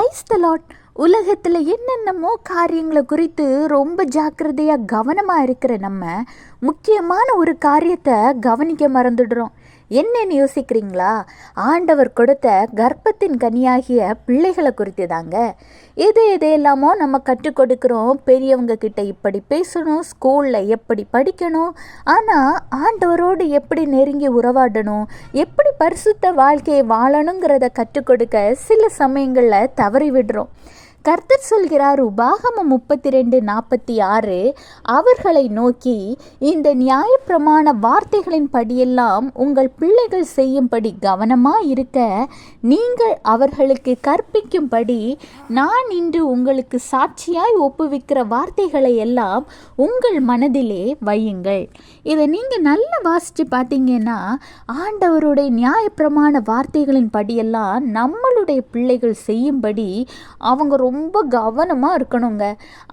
Praise the Lord. உலகத்தில் என்னென்னமோ காரியங்களை குறித்து ரொம்ப ஜாக்கிரதையாக கவனமாக இருக்கிற நம்ம முக்கியமான ஒரு காரியத்தை கவனிக்க மறந்துடுறோம். என்னன்னு யோசிக்கிறீங்களா? ஆண்டவர் கொடுத்த கர்ப்பத்தின் கனியாகிய பிள்ளைகளை குறித்து தாங்க. எதையெல்லாமோ நம்ம கற்றுக் கொடுக்குறோம். பெரியவங்க கிட்ட இப்படி பேசணும், ஸ்கூலில் எப்படி படிக்கணும், ஆனால் ஆண்டவரோடு எப்படி நெருங்கி உறவாடணும், எப்படி பரிசுத்த வாழ்க்கையை வாழணுங்கிறத கற்றுக் கொடுக்க சில சமயங்களில் தவறி விடுறோம். கர்த்தர் சொல்கிறார், உபாகமம் 32:46, அவர்களை நோக்கி, இந்த நியாயப்பிரமாண வார்த்தைகளின் படியெல்லாம் உங்கள் பிள்ளைகள் செய்யும்படி கவனமாக இருக்க நீங்கள் அவர்களுக்கு கற்பிக்கும்படி நான் இன்று உங்களுக்கு சாட்சியாய் ஒப்புவிக்கிற வார்த்தைகளை எல்லாம் உங்கள் மனதிலே வையுங்கள். இதை நீங்கள் நல்லா வாசித்து பார்த்தீங்கன்னா, ஆண்டவருடைய நியாயப்பிரமாண வார்த்தைகளின் படியெல்லாம் நம்மளுடைய பிள்ளைகள் செய்யும்படி அவங்க ரொம்ப கவனமாக இருக்கணுங்க.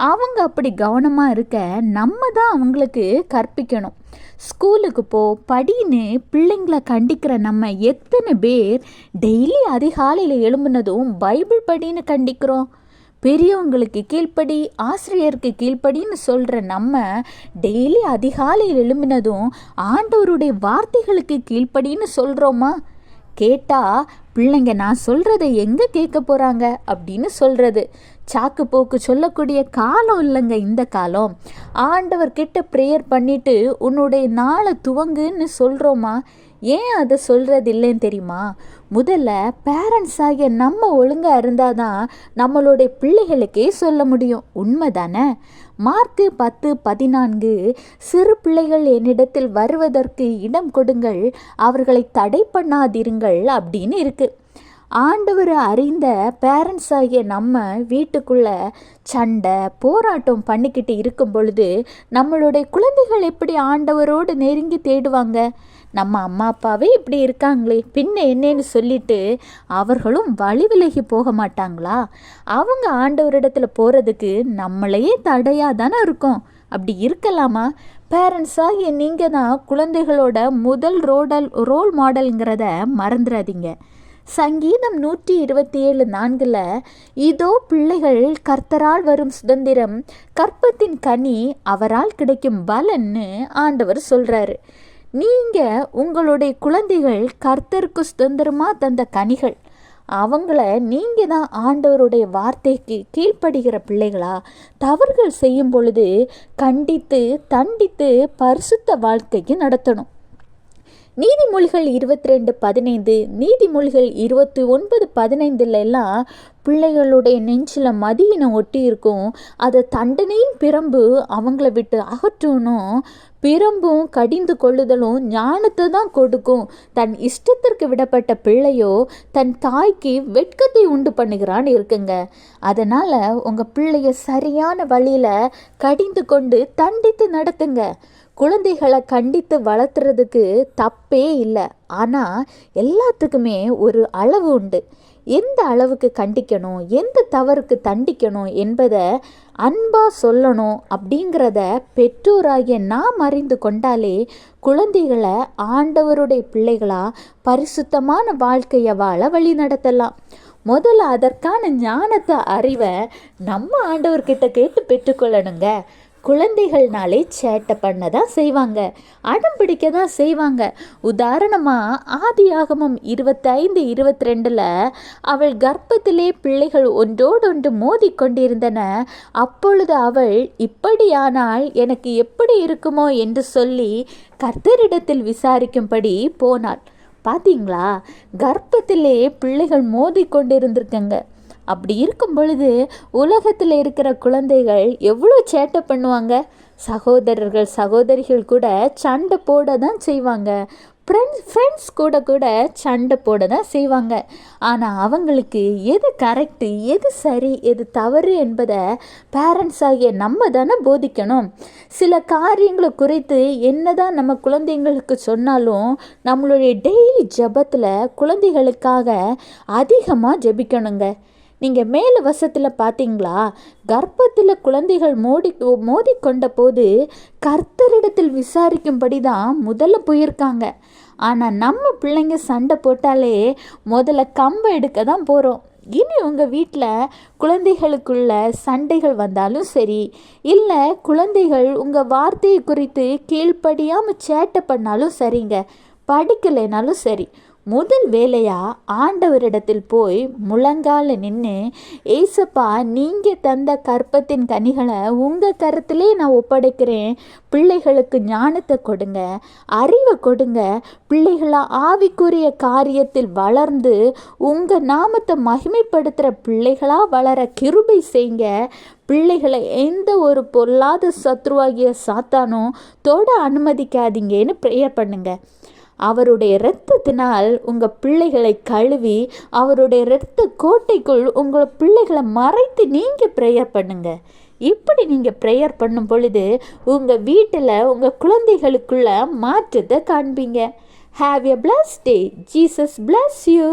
அவங்க அப்படி கவனமாக இருக்க நம்ம தான் அவங்களுக்கு கற்பிக்கணும். ஸ்கூலுக்கு படின்னு பிள்ளைங்களை கண்டிக்கிற நம்ம எத்தனை பேர் டெய்லி அதிகாலையில் எழும்புனதும் பைபிள் படின்னு கண்டிக்கிறோம்? பெரியவங்களுக்கு கீழ்ப்படி, ஆசிரியருக்கு கீழ்ப்படின்னு சொல்கிற நம்ம டெய்லி அதிகாலையில் எழும்பினதும் ஆண்டவருடைய வார்த்தைகளுக்கு கீழ்ப்படின்னு சொல்கிறோமா? கேட்டால் பிள்ளைங்க நான் சொல்கிறத எங்கே கேட்க போகிறாங்க அப்படின்னு சொல்கிறது. சாக்கு போக்கு சொல்லக்கூடிய காலம் இல்லைங்க இந்த காலம். ஆண்டவர்கிட்ட ப்ரேயர் பண்ணிவிட்டு உன்னுடைய நாளை துவங்குன்னு சொல்கிறோமா? ஏன் அதை சொல்கிறது இல்லைன்னு தெரியுமா? முதல்ல பேரண்ட்ஸ் ஆகிய நம்ம ஒழுங்காக இருந்தால் தான் நம்மளுடைய பிள்ளைகளுக்கே சொல்ல முடியும். உண்மை தானே? மார்க்கு 10:14, சிறு பிள்ளைகள் என்னிடத்தில் வருவதற்கு இடம் கொடுங்கள், அவர்களை தடை பண்ணாதிருங்கள் அப்படின்னு இருக்குது. ஆண்டவர் அறிந்த பேரண்ட்ஸ் ஆகிய நம்ம வீட்டுக்குள்ளே சண்டை போராட்டம் பண்ணிக்கிட்டு இருக்கும் பொழுது நம்மளுடைய குழந்தைகள் எப்படி ஆண்டவரோடு நெருங்கி தேடுவாங்க? நம்ம அம்மா அப்பாவே இப்படி இருக்காங்களே, பின்ன என்னன்னு சொல்லிட்டு அவர்களும் வழி விலகி போக மாட்டாங்களா? அவங்க ஆண்டவரிடத்துல போகிறதுக்கு நம்மளையே தடையாக தானே இருக்கும். அப்படி இருக்கலாமா? பேரண்ட்ஸாகிய நீங்கள் தான் குழந்தைகளோட முதல் ரோல் மாடலுங்கிறத மறந்துடாதீங்க. சங்கீதம் 127:4, இதோ பிள்ளைகள் கர்த்தரால் வரும் சுதந்திரம், கற்பத்தின் கனி அவரால் கிடைக்கும் பலன்னு ஆண்டவர் சொல்கிறாரு. நீங்கள் உங்களுடைய குழந்தைகள் கர்த்தருக்கு சுதந்திரமாக தந்த கனிகள். அவங்கள நீங்கள் தான் ஆண்டவருடைய வார்த்தைக்கு கீழ்ப்படுகிற பிள்ளைகளா? தவறுகள் செய்யும் பொழுது கண்டித்து தண்டித்து பரிசுத்த வாழ்க்கைக்கு நடத்தணும். நீதிமொழிகள் 22:15, நீதிமொழிகள் 29:15 எல்லாம் பிள்ளைகளுடைய நெஞ்சில் மதியினை ஒட்டி இருக்கும். அதை தண்டனையின் பிரம்பு அவங்கள விட்டு அகற்றணும். பிரம்பும் கடிந்து கொள்ளுதலும் ஞானத்தை தான் கொடுக்கும். தன் இஷ்டத்திற்கு விடப்பட்ட பிள்ளையோ தன் தாய்க்கு வெட்கத்தை உண்டு பண்ணுகிறான்னு இருக்குங்க. அதனால் உங்கள் பிள்ளைய சரியான வழியில் கடிந்து கொண்டு தண்டித்து நடத்துங்க. குழந்தைகளை கண்டித்து வளர்த்துறதுக்கு தப்பே இல்லை. ஆனால் எல்லாத்துக்குமே ஒரு அளவு உண்டு. எந்த அளவுக்கு கண்டிக்கணும், எந்த தவறுக்கு தண்டிக்கணும் என்பதை அன்பாக சொல்லணும் அப்படிங்கிறத பெற்றோராகிய நாம் அறிந்து கொண்டாலே குழந்தைகளை ஆண்டவருடைய பிள்ளைகளாக பரிசுத்தமான வாழ்க்கையை வாழ வழி நடத்தலாம். முதல்ல அதற்கான ஞானத்தை அறிவை நம்ம ஆண்டவர்கிட்ட கேட்டு பெற்றுக்கொள்ளணுங்க. குழந்தைகள்னாலே சேட்டை பண்ண தான் செய்வாங்க, அடம் பிடிக்க தான் செய்வாங்க. உதாரணமாக ஆதியாகமம் 25:22, அவள் கர்ப்பத்திலே பிள்ளைகள் ஒன்றோடொன்று மோதி கொண்டிருந்தன. அப்பொழுது அவள், இப்படியானால் எனக்கு எப்படி இருக்குமோ என்று சொல்லி கர்த்தரிடத்தில் விசாரிக்கும்படி போனாள். பார்த்தீங்களா? கர்ப்பத்திலே பிள்ளைகள் மோதி கொண்டிருந்திருக்கங்க. அப்படி இருக்கும் பொழுது உலகத்தில் இருக்கிற குழந்தைகள் எவ்வளோ சேட்டை பண்ணுவாங்க. சகோதரர்கள் சகோதரிகள் கூட சண்டை போட தான் செய்வாங்க. ஃப்ரெண்ட்ஸ் கூட சண்டை போட தான் செய்வாங்க. ஆனால் அவங்களுக்கு எது கரெக்டு, எது சரி, எது தவறு என்பதை பேரண்ட்ஸ் ஆகிய நம்ம தானே போதிக்கணும். சில காரியங்களை குறித்து என்ன தான் நம்ம குழந்தைங்களுக்கு சொன்னாலும் நம்மளுடைய டெய்லி ஜெபத்தில் குழந்தைகளுக்காக அதிகமாக ஜெபிக்கணுங்க. நீங்கள் மேல் வசத்தில் பார்த்தீங்களா? கர்ப்பத்தில் குழந்தைகள் மோதி கொண்ட போது கர்த்தரிடத்தில் விசாரிக்கும்படி தான் முதல்ல போயிருக்காங்க. ஆனால் நம்ம பிள்ளைங்க சண்டை போட்டாலே முதல்ல கம்பை எடுக்க தான் போகிறோம். இனி உங்கள் வீட்டில் குழந்தைகளுக்குள்ள சண்டைகள் வந்தாலும் சரி, இல்லை குழந்தைகள் உங்கள் வார்த்தையை குறித்து கீழ்ப்படியாமல் சேட்டை பண்ணாலும் சரிங்க, படிக்கலைனாலும் சரி, முதல் வேலையாக ஆண்டவரிடத்தில் போய் முழங்கால நின்று, ஏசப்பா நீங்கள் தந்த கற்பத்தின் கனிகளை உங்கள் கருத்திலே நான் ஒப்படைக்கிறேன், பிள்ளைகளுக்கு ஞானத்தை கொடுங்க, அறிவை கொடுங்க, பிள்ளைகளாக ஆவிக்குரிய காரியத்தில் வளர்ந்து உங்கள் நாமத்தை மகிமைப்படுத்துகிற பிள்ளைகளாக வளர கிருபை செய்ங்க, பிள்ளைகளை எந்த ஒரு பொல்லாத சத்ருவாகிய சாத்தானும் தொட அனுமதிக்காதீங்கன்னு ப்ரேயர் பண்ணுங்க. அவருடைய இரத்தத்தினால் உங்கள் பிள்ளைகளை கழுவி அவருடைய இரத்த கோட்டைக்குள் உங்கள் பிள்ளைகளை மறைத்து நீங்கள் ப்ரேயர் பண்ணுங்க. இப்படி நீங்கள் ப்ரேயர் பண்ணும் பொழுது உங்கள் வீட்டில் உங்கள் குழந்தைகளுக்குள்ள மாற்றத்தை காண்பீங்க. Have a blessed day. Jesus bless you.